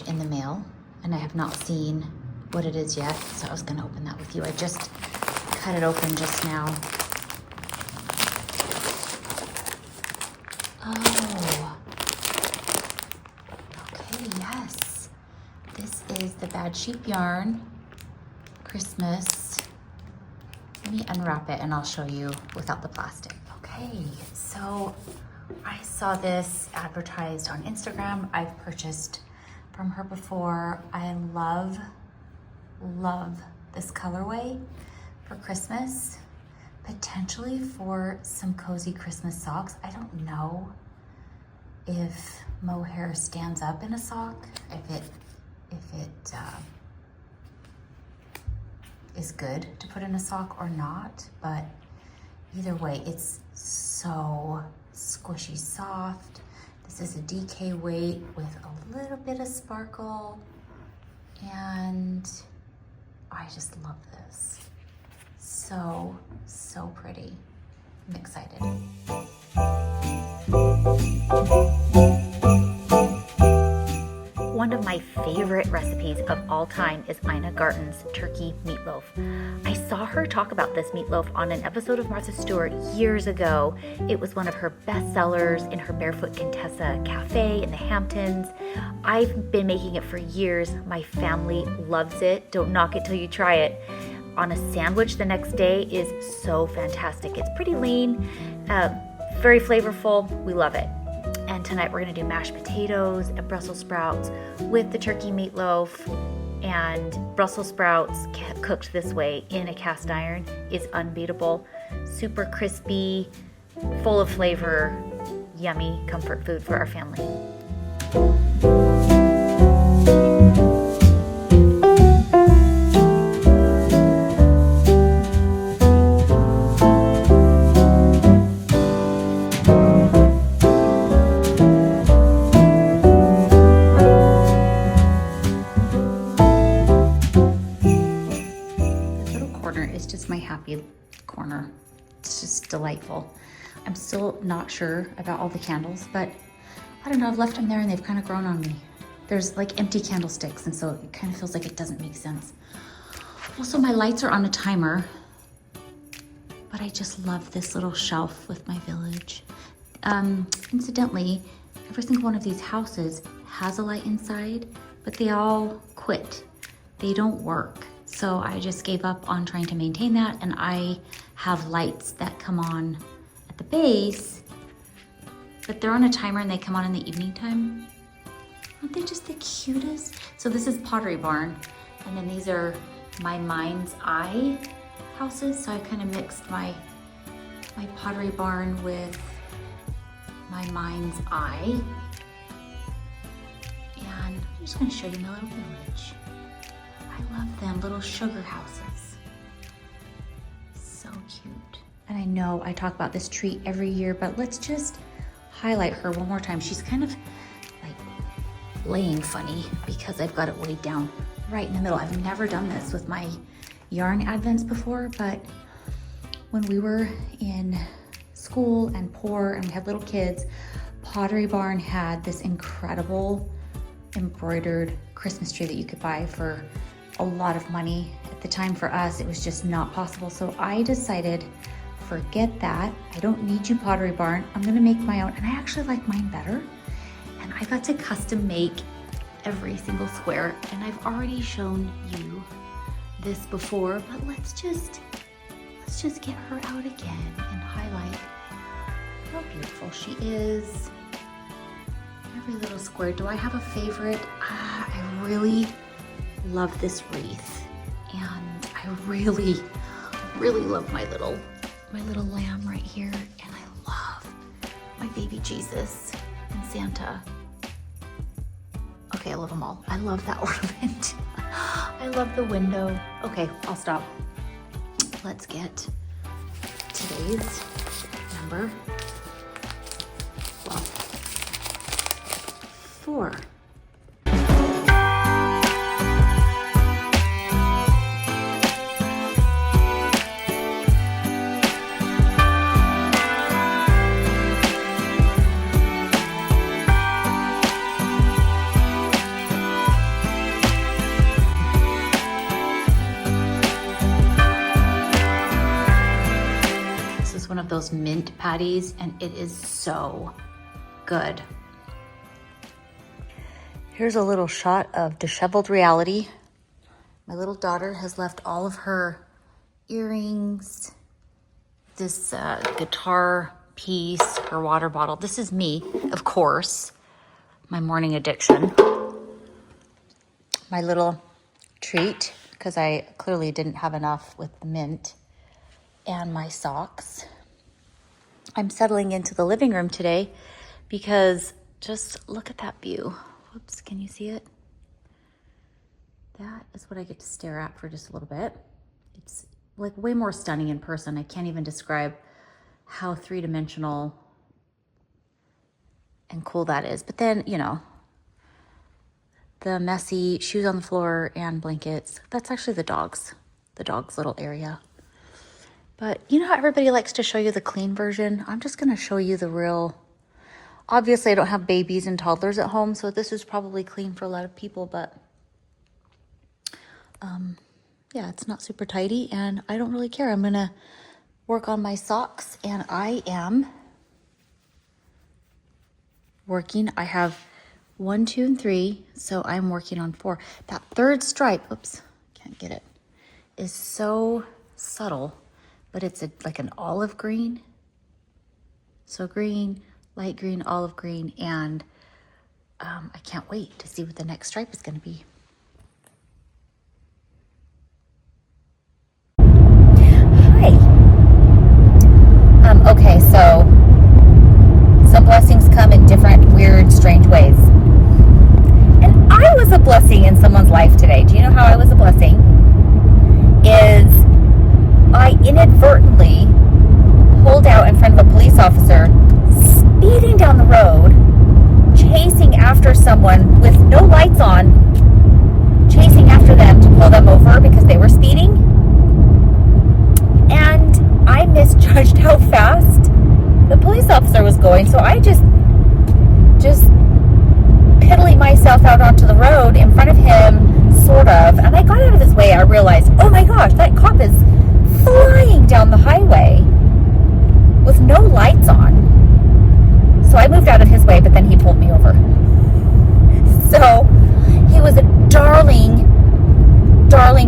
In the mail, and I have not seen what it is yet, so I was going to open that with you. I just cut it open just now. Oh, okay, yes. This is the Bad Sheep yarn Christmas. Let me unwrap it and I'll show you without the plastic. Okay, so I saw this advertised on Instagram. I've purchased from her before. I love this colorway for Christmas, potentially for some cozy Christmas socks. I don't know if mohair stands up in a sock, if it is good to put in a sock or not, but either way, it's so squishy soft. This is a DK weight with a little bit of sparkle, and I just love this. So pretty. I'm excited. One of my favorite recipes of all time is Ina Garten's turkey meatloaf. I saw her talk about this meatloaf on an episode of Martha Stewart years ago. It was one of her best sellers in her Barefoot Contessa cafe in the Hamptons. I've been making it for years. My family loves it. Don't knock it till you try it. On a sandwich the next day is so fantastic. It's pretty lean, very flavorful. We love it. And tonight we're gonna do mashed potatoes and Brussels sprouts with the turkey meatloaf. And Brussels sprouts cooked this way in a cast iron is unbeatable. Super crispy, full of flavor, yummy comfort food for our family. Corner. It's just delightful. I'm still not sure about all the candles, but I don't know, I've left them there and they've kind of grown on me. There's like empty candlesticks, and so it kind of feels like it doesn't make sense. Also, my lights are on a timer, but I just love this little shelf with my village. Incidentally, every single one of these houses has a light inside, but they all quit. They don't work. So I just gave up on trying to maintain that, and I have lights that come on at the base, but they're on a timer and they come on in the evening time. Aren't they just the cutest? So this is Pottery Barn, and then these are my Mind's Eye houses. So I kind of mixed my Pottery Barn with my Mind's Eye. And I'm just gonna show you my little village. I love them, little sugar houses. So cute. And I know I talk about this tree every year, but let's just highlight her one more time. She's kind of like laying funny because I've got it laid down right in the middle. I've never done this with my yarn advents before, but when we were in school and poor and we had little kids, Pottery Barn had this incredible embroidered Christmas tree that you could buy for a lot of money. At the time for us, it was just not possible. So I decided, forget that. I don't need you, Pottery Barn. I'm gonna make my own. And I actually like mine better. And I got to custom make every single square. And I've already shown you this before, but let's just get her out again and highlight how beautiful she is. Every little square. Do I have a favorite? I really love this wreath, and I really love my little lamb right here, and I love my baby Jesus and Santa. Okay, Okay, I love them all. I love that ornament. I love the window. Okay, I'll stop. Let's get today's number, well, 4. One of those mint patties, and it is so good. Here's a little shot of disheveled reality. My little daughter has left all of her earrings, this guitar piece, her water bottle. This is me, of course, my morning addiction. My little treat, because I clearly didn't have enough with the mint, and my socks. I'm settling into the living room today because just look at that view. Whoops, can you see it? That is what I get to stare at for just a little bit. It's like way more stunning in person. I can't even describe how three-dimensional and cool that is. But then, you know, the messy shoes on the floor and blankets, that's actually the dog's little area. But you know how everybody likes to show you the clean version? I'm just gonna show you the real. Obviously I don't have babies and toddlers at home, so this is probably clean for a lot of people, but yeah, it's not super tidy and I don't really care. I'm gonna work on my socks, and I am working. I have 1, 2, and 3, so I'm working on 4. That third stripe, oops, can't get it, is so subtle. But it's like an olive green. So green, light green, olive green, and I can't wait to see what the next stripe is gonna be. Hi. Okay, so some blessings come in different, weird, strange ways. And I was a blessing in someone's life today. Do you know how I was a blessing? Is I inadvertently pulled out in front of a police officer, speeding down the road, chasing after someone with no lights on, chasing after them to pull them over because they were speeding. And I misjudged how fast the police officer was going, so I just piddling myself out onto the road in front of him, sort of, and I got out of his way. I realized, oh my gosh, that cop is flying down the highway with no lights on. So I moved out of his way, but then he pulled me over. So he was a darling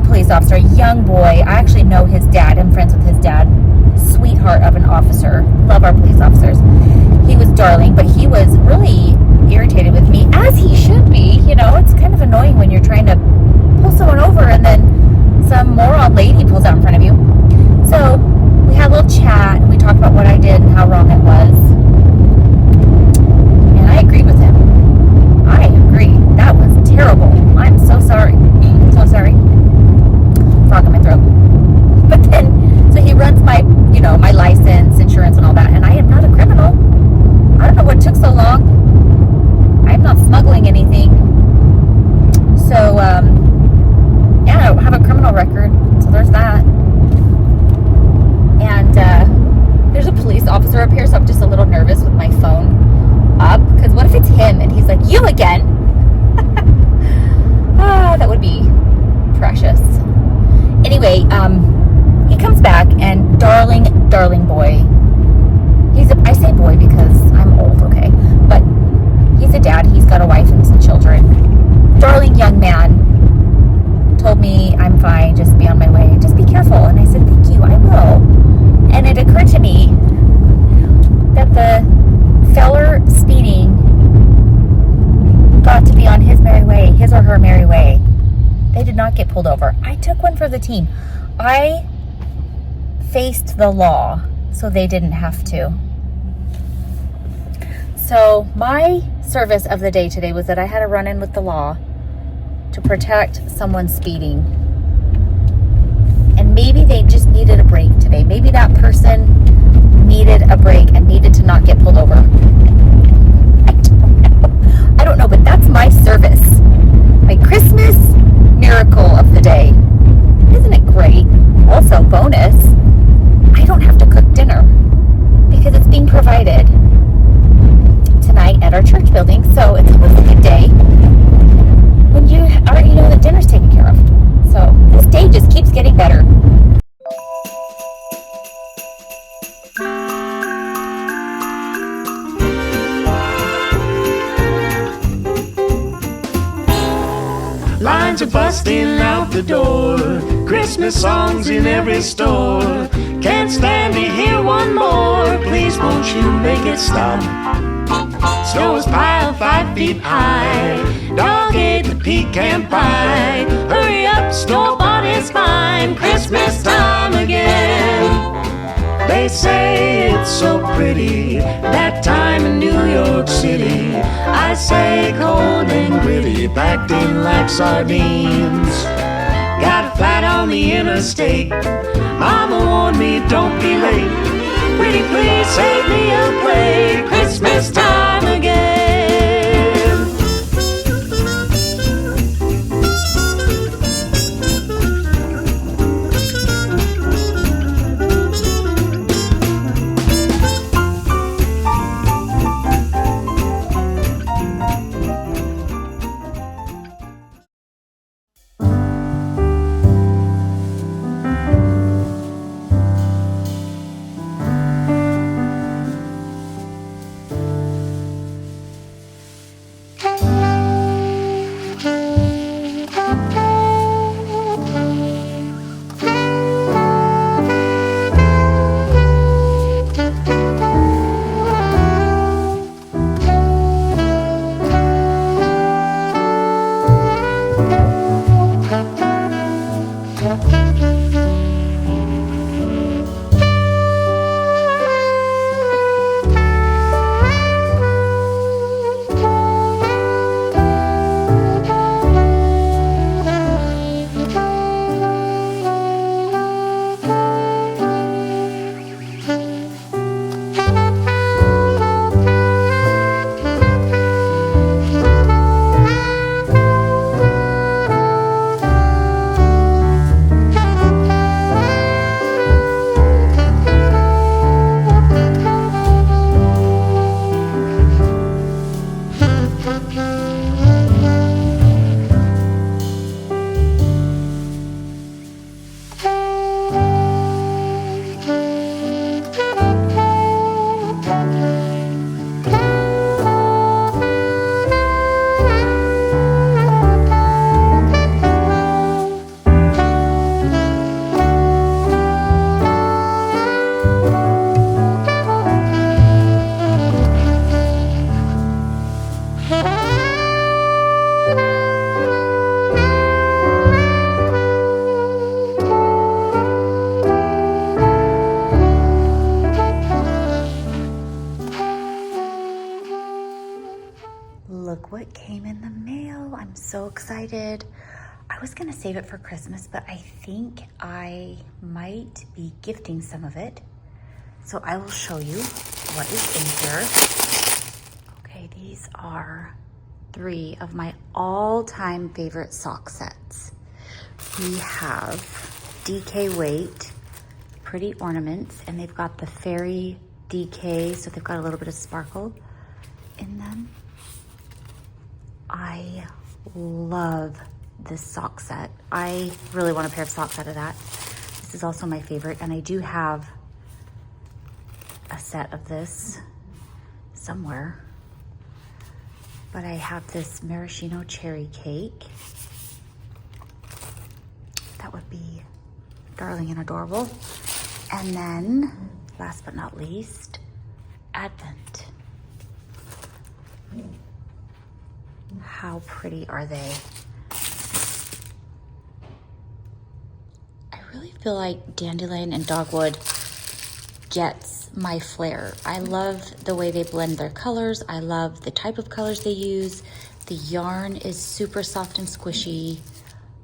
police officer, a young boy. I actually know his dad. I'm friends with his dad. Sweetheart of an officer. Love our police officers. He was darling, but he was really irritated with me, as he should be. You know, it's kind of annoying when you're trying to pull someone over and then some moron lady pulls out in front of you. So we had a little chat and we talked about what I did and how wrong it was. And I agreed with him. I agree. That was terrible. I'm so sorry. So sorry. Frog in my throat. But then, so he runs my, you know, my license, insurance, and all that. And I am not a criminal. I don't know what took so long. I'm not smuggling anything. So, yeah, I don't have a criminal record. So there's that. And there's a police officer up here, so I'm just a little nervous with my phone up, because what if it's him and he's like, you again? That would be precious. Anyway, he comes back, and darling boy. I say boy because I'm old, okay? But he's a dad. He's got a wife and some children. Darling young man told me I'm fine, just be on my way. Just be careful. And I said, thank you, I will. And it occurred to me that the feller speeding got to be on his merry way, his or her merry way. They did not get pulled over. I took one for the team. I faced the law, so they didn't have to. So my service of the day today was that I had a run-in with the law to protect someone speeding. And maybe they just needed a break today. Maybe that person needed a break and needed to not get pulled over. I don't know, but that's my service. My Christmas miracle of the day. Isn't it great? Also, bonus, I don't have to cook dinner because it's being provided tonight at our church building. So it's always a good day when you already know that dinner's taken care of. So this day just keeps getting better. Lines are busting out the door, Christmas songs in every store. Can't stand to hear one more, please won't you make it stop. Snow is piled 5 feet high, dog ate the pecan pie. Hurry up, store-bought is fine, Christmas time again. They say it's so pretty, that time in New York City. I say cold and gritty, packed in like sardines. Got a flat on the interstate, Mama warned me don't be late. Pretty please save me a plate, Christmas time again. Look what came in the mail. I'm so excited. I was gonna save it for Christmas, but I think I might be gifting some of it. So I will show you what is in here. Okay, these are 3 of my all-time favorite sock sets. We have DK weight, pretty ornaments, and they've got the fairy DK, so they've got a little bit of sparkle in them. I love this sock set. I really want a pair of socks out of that. This is also my favorite, and I do have a set of this somewhere. But I have this maraschino cherry cake. That would be darling and adorable. And then, last but not least, Advent. How pretty are they? I really feel like dandelion and dogwood gets my flair. I love the way they blend their colors. I love the type of colors they use. The yarn is super soft and squishy.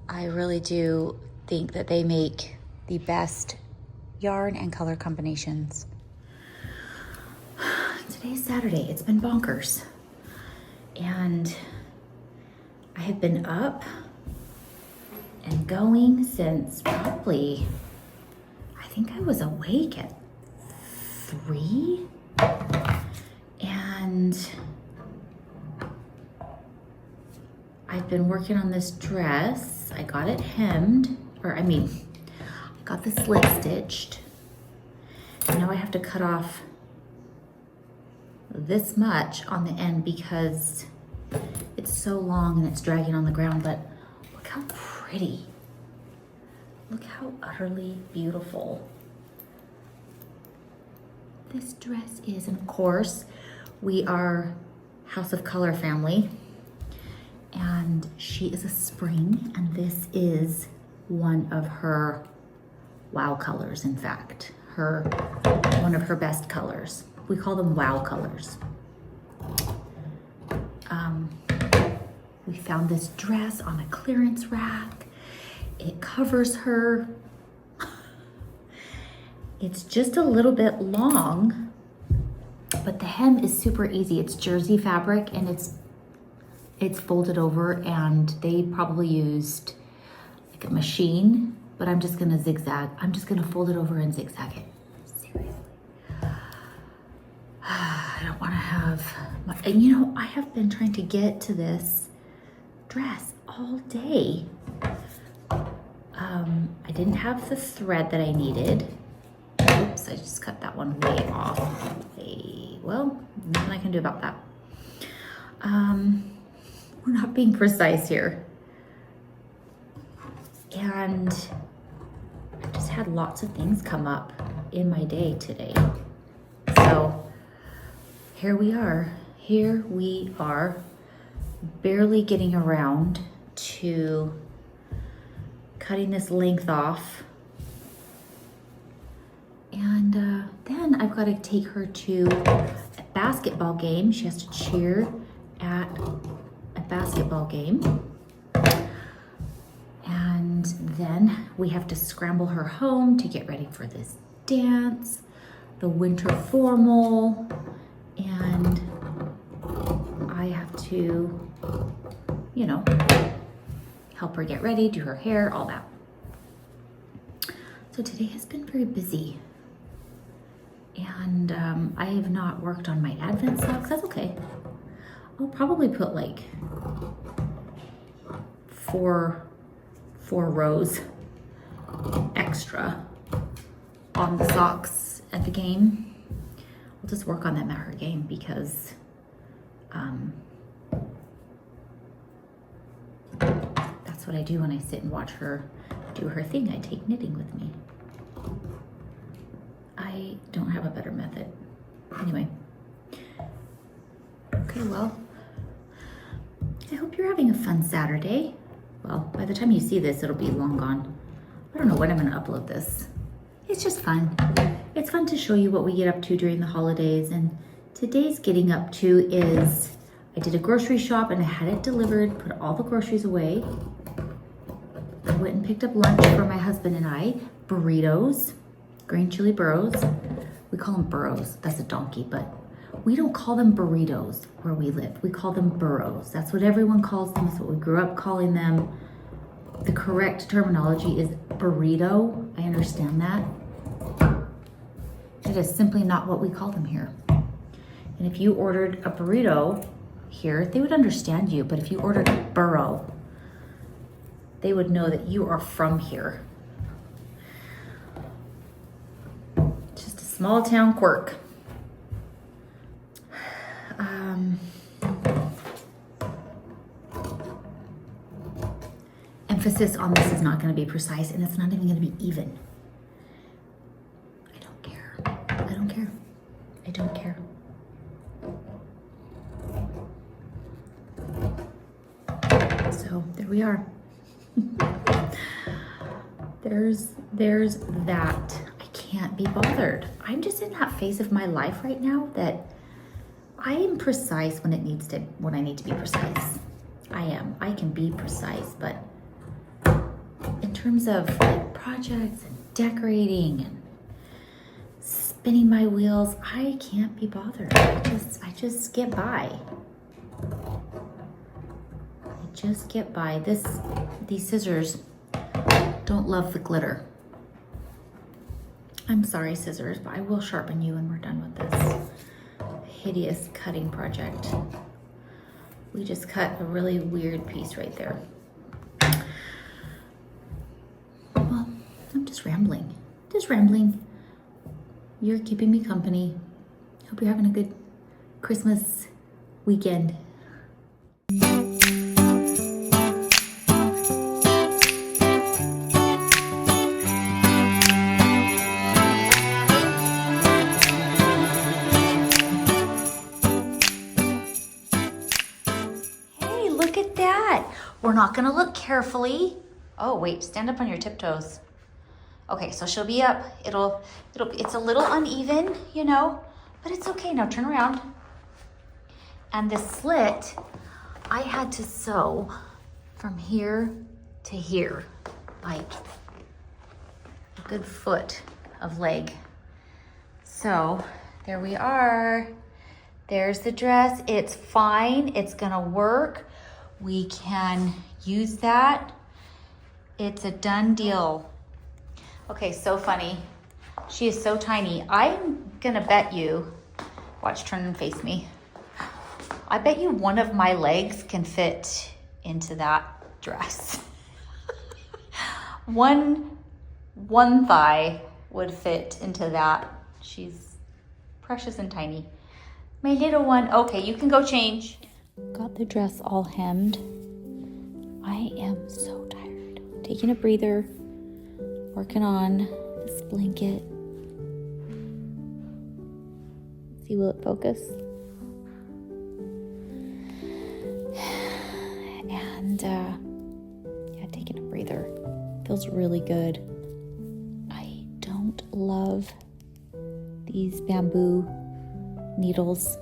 I really do think that they make the best yarn and color combinations. Today's Saturday. It's been bonkers. And I have been up and going since probably, I think I was awake at 3. And I've been working on this dress. I got it hemmed, I got the slip stitched. And now I have to cut off this much on the end because it's so long and it's dragging on the ground, but look how pretty. Look how utterly beautiful this dress is. And of course, we are House of Color family, and she is a spring, and this is one of her wow colors. In fact, one of her best colors. We call them wow colors. We found this dress on a clearance rack. It covers her. It's just a little bit long, but the hem is super easy. It's jersey fabric and it's folded over, and they probably used like a machine, but I'm just gonna zigzag. I'm just gonna fold it over and zigzag it. Seriously. I don't wanna have, and you know, I have been trying to get to this dress all day. I didn't have the thread that I needed. Oops, I just cut that one way off. Well, nothing I can do about that. We're not being precise here. And I just had lots of things come up in my day today. So here we are. Here we are, barely getting around to cutting this length off. And then I've got to take her to a basketball game. She has to cheer at a basketball game. And then we have to scramble her home to get ready for this dance, the winter formal, and I have to, you know, help her get ready, do her hair, all that. So today has been very busy. And I have not worked on my Advent socks. That's okay. I'll probably put like four rows extra on the socks at the game. I'll just work on them at her game because that's what I do when I sit and watch her do her thing. I take knitting with me. I don't have a better method. Anyway. Okay, well, I hope you're having a fun Saturday. Well, by the time you see this, it'll be long gone. I don't know when I'm gonna upload this. It's just fun. It's fun to show you what we get up to during the holidays. And today's getting up to is, I did a grocery shop and I had it delivered, put all the groceries away. I went and picked up lunch for my husband and I, burritos, green chili burros. We call them burros. That's a donkey, but we don't call them burritos where we live. We call them burros. That's what everyone calls them. That's what we grew up calling them. The correct terminology is burrito. I understand that. It is simply not what we call them here. And if you ordered a burrito here, they would understand you. But if you ordered a burro, they would know that you are from here. Just a small town quirk. Emphasis on this is not going to be precise, and it's not even going to be even. I don't care. I don't care. I don't care. So there we are. There's that. I can't be bothered. I'm just in that phase of my life right now that I am precise when I need to be precise. I am. I can be precise, but in terms of like projects and decorating and spinning my wheels, I can't be bothered. I just get by. I just get by. These scissors don't love the glitter. I'm sorry, scissors, but I will sharpen you when we're done with this hideous cutting project. We just cut a really weird piece right there. Well, I'm just rambling. You're keeping me company. Hope you're having a good Christmas weekend. Hey, look at that. We're not gonna look carefully. Oh, wait, stand up on your tiptoes. Okay, so she'll be up. It's a little uneven, you know, but it's okay. Now turn around. And the slit, I had to sew from here to here, like a good foot of leg. So there we are. There's the dress. It's fine. It's gonna work. We can use that. It's a done deal. Okay, so funny. She is so tiny. I'm gonna bet you, watch, turn and face me. I bet you one of my legs can fit into that dress. One thigh would fit into that. She's precious and tiny. My little one. Okay, you can go change. Got the dress all hemmed. I am so tired. Taking a breather. Working on this blanket. See, will it focus? And yeah, taking a breather. Feels really good. I don't love these bamboo needles.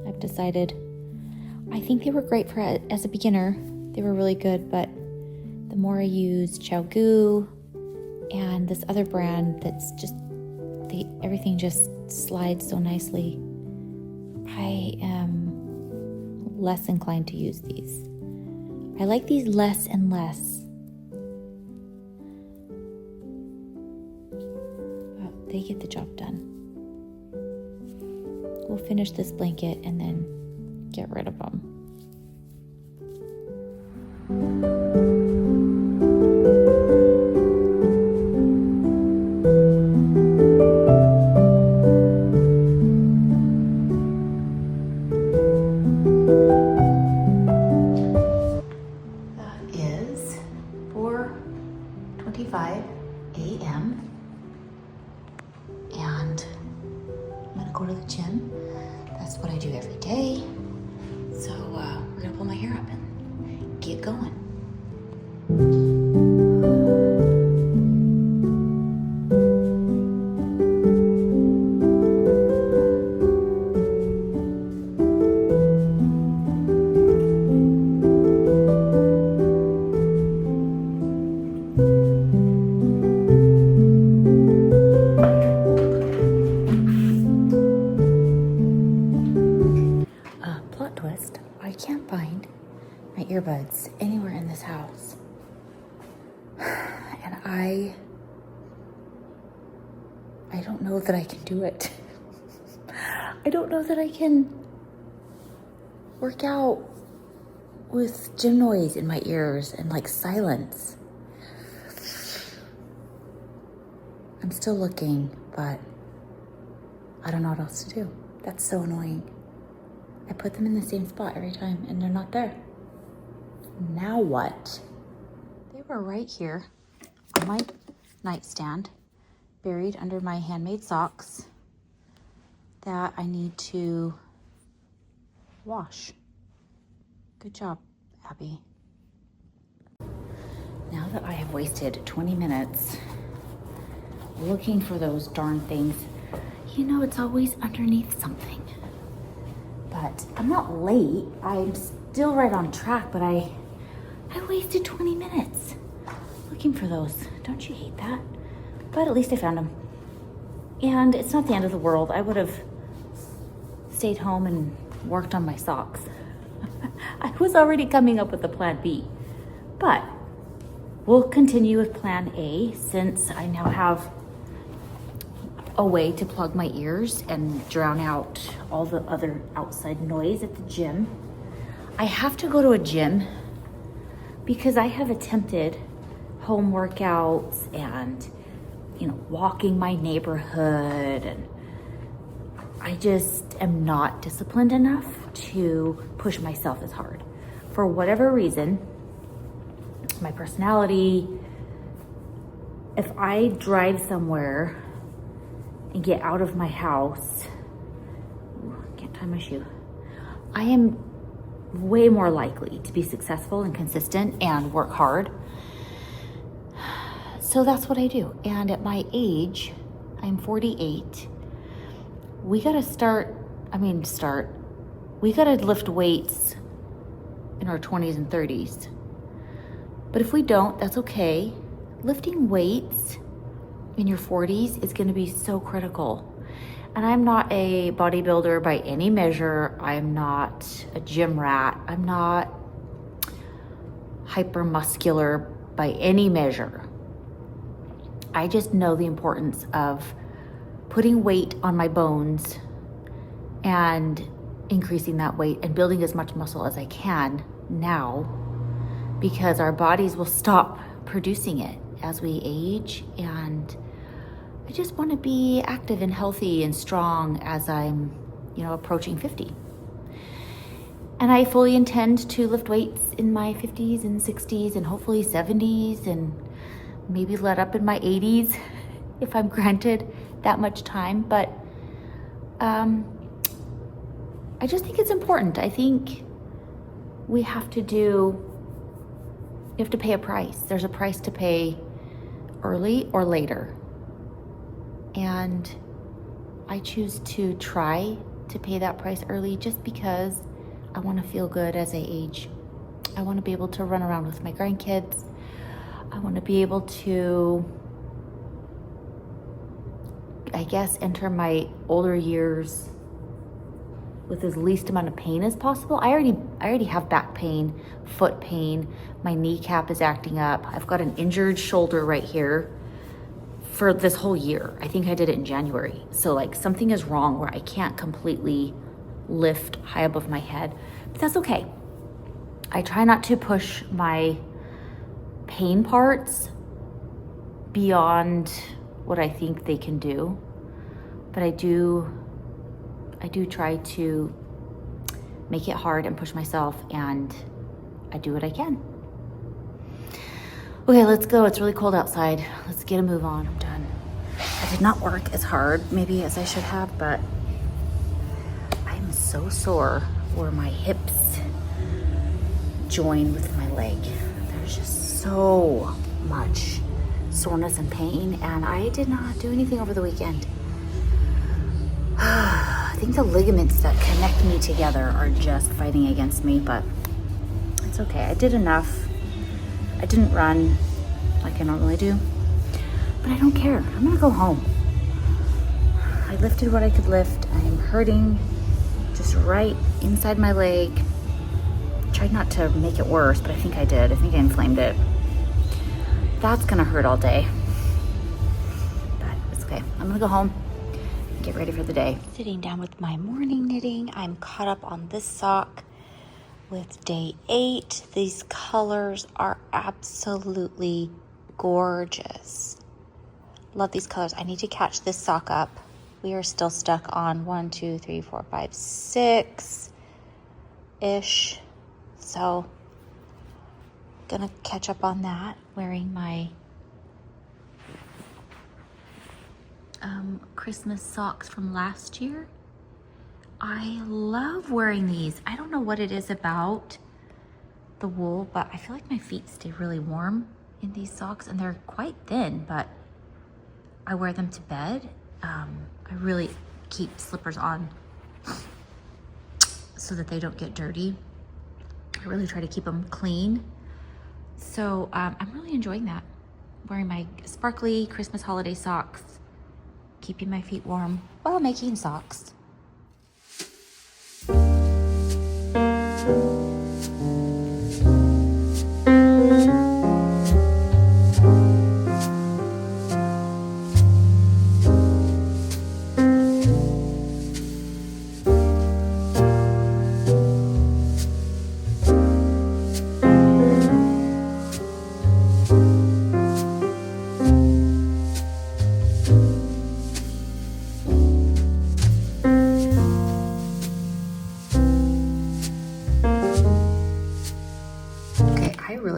I've decided. I think they were great for as a beginner. They were really good, but the more I use Gu and this other brand that's just, everything just slides so nicely, I am less inclined to use these. I like these less and less. But they get the job done. We'll finish this blanket and then get rid of them. Go to the gym. That's what I do every day. So we're gonna pull my hair up and get going. Earbuds anywhere in this house, and I don't know that I can do it. I don't know that I can work out with gym noise in my ears and like silence. I'm still looking, but I don't know what else to do. That's so annoying. I put them in the same spot every time and they're not there. Now what? They were right here on my nightstand, buried under my handmade socks that I need to wash. Good job, Abby. Now that I have wasted 20 minutes looking for those darn things. You know, it's always underneath something. But I'm not late. I'm still right on track, but I wasted 20 minutes looking for those. Don't you hate that? But at least I found them. And it's not the end of the world. I would have stayed home and worked on my socks. I was already coming up with a plan B. But we'll continue with plan A since I now have a way to plug my ears and drown out all the other outside noise at the gym. I have to go to a gym because I have attempted home workouts and, you know, walking my neighborhood, and I just am not disciplined enough to push myself as hard. For whatever reason, my personality, if I drive somewhere and get out of my house, can't tie my shoe, I am way more likely to be successful and consistent and work hard. So that's what I do. And at my age, I'm 48, we gotta we gotta lift weights in our 20s and 30s. But if we don't, that's okay. Lifting weights in your 40s is gonna be so critical. And I'm not a bodybuilder by any measure. I'm not a gym rat. I'm not hypermuscular by any measure. I just know the importance of putting weight on my bones and increasing that weight and building as much muscle as I can now, because our bodies will stop producing it as we age. And I just want to be active and healthy and strong as I'm, you know, approaching 50. And I fully intend to lift weights in my 50s and 60s and hopefully 70s and maybe let up in my 80s if I'm granted that much time. But I just think it's important. I think we have to pay a price. There's a price to pay early or later. And I choose to try to pay that price early just because I want to feel good as I age. I want to be able to run around with my grandkids. I want to be able to, I guess, enter my older years with as least amount of pain as possible. I already have back pain, foot pain. My kneecap is acting up. I've got an injured shoulder right here for this whole year. I think I did it in January. So like something is wrong where I can't completely lift high above my head, but that's okay. I try not to push my pain parts beyond what I think they can do, but I do try to make it hard and push myself, and I do what I can. Okay, let's go. It's really cold outside. Let's get a move on. I'm done. I did not work as hard maybe as I should have, but I'm so sore where my hips join with my leg. There's just so much soreness and pain, and I did not do anything over the weekend. I think the ligaments that connect me together are just fighting against me, but it's okay. I did enough. I didn't run like I normally do, but I don't care. I'm gonna go home. I lifted what I could lift. I am hurting just right inside my leg. Tried not to make it worse, but I think I did. I think I inflamed it. That's gonna hurt all day, but it's okay. I'm gonna go home, get ready for the day. Sitting down with my morning knitting. I'm caught up on this sock with day 8. These colors are absolutely gorgeous. Love these colors. I need to catch this sock up. We are still stuck on 1, 2, 3, 4, 5, 6-ish. So gonna catch up on that, wearing my Christmas socks from last year. I love wearing these. I don't know what it is about the wool, but I feel like my feet stay really warm in these socks, and they're quite thin, but I wear them to bed. I really keep slippers on so that they don't get dirty. I really try to keep them clean. So I'm really enjoying that. Wearing my sparkly Christmas holiday socks, keeping my feet warm while making socks.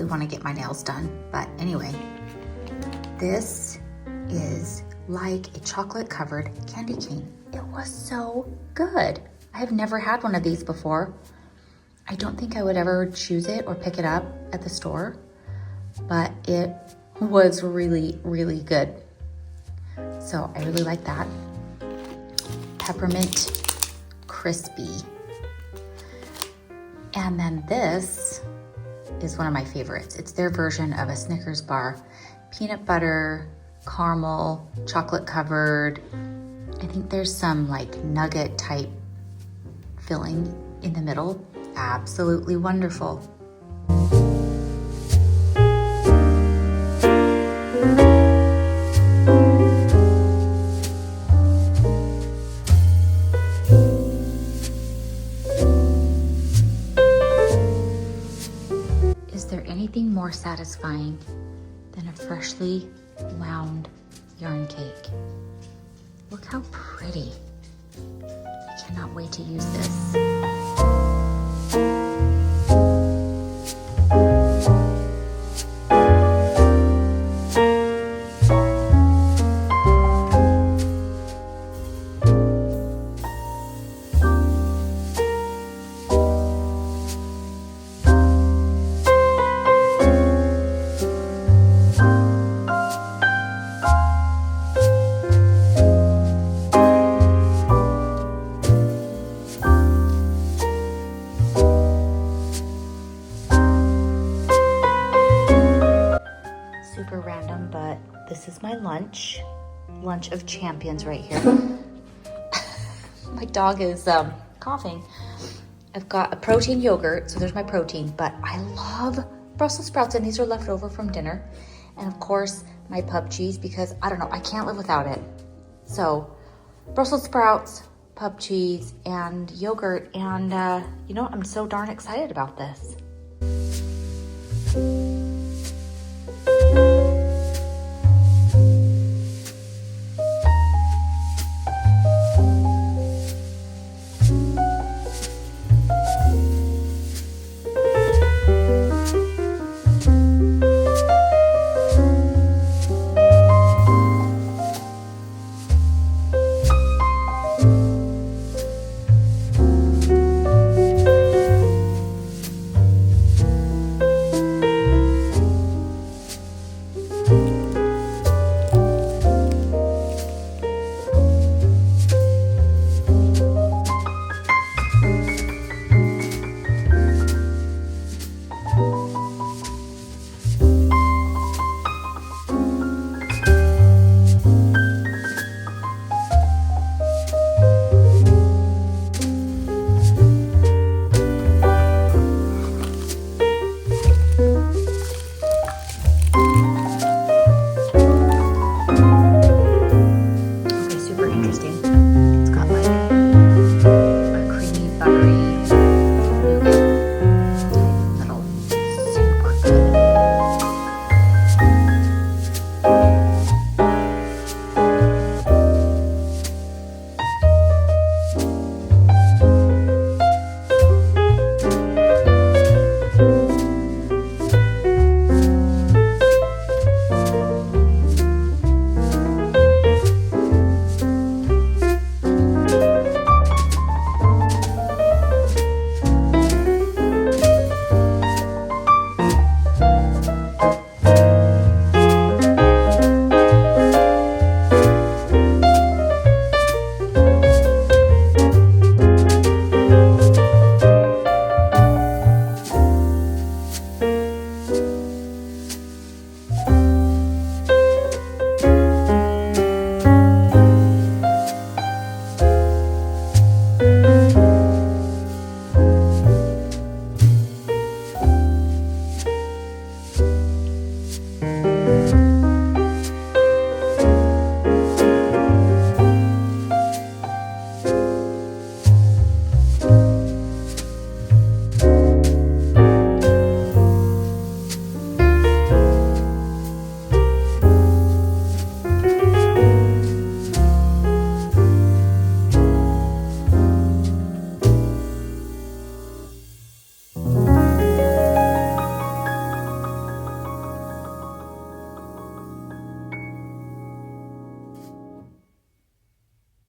Want to get my nails done, but anyway, this is like a chocolate covered candy cane. It was so good. I have never had one of these before. I don't think I would ever choose it or pick it up at the store, but it was really, really good. So I really like that. Peppermint crispy. And then this is one of my favorites. It's their version of a Snickers bar. Peanut butter, caramel, chocolate covered. I think there's some like nugget type filling in the middle. Absolutely wonderful. Anything more satisfying than a freshly wound yarn cake. Look how pretty. I cannot wait to use this. Super random, but this is my lunch of champions right here. My dog is coughing. I've got a protein yogurt, so there's my protein, but I love Brussels sprouts, and these are left over from dinner. And of course, my pub cheese, because I don't know, I can't live without it. So Brussels sprouts, pub cheese, and yogurt, and you know, I'm so darn excited about this.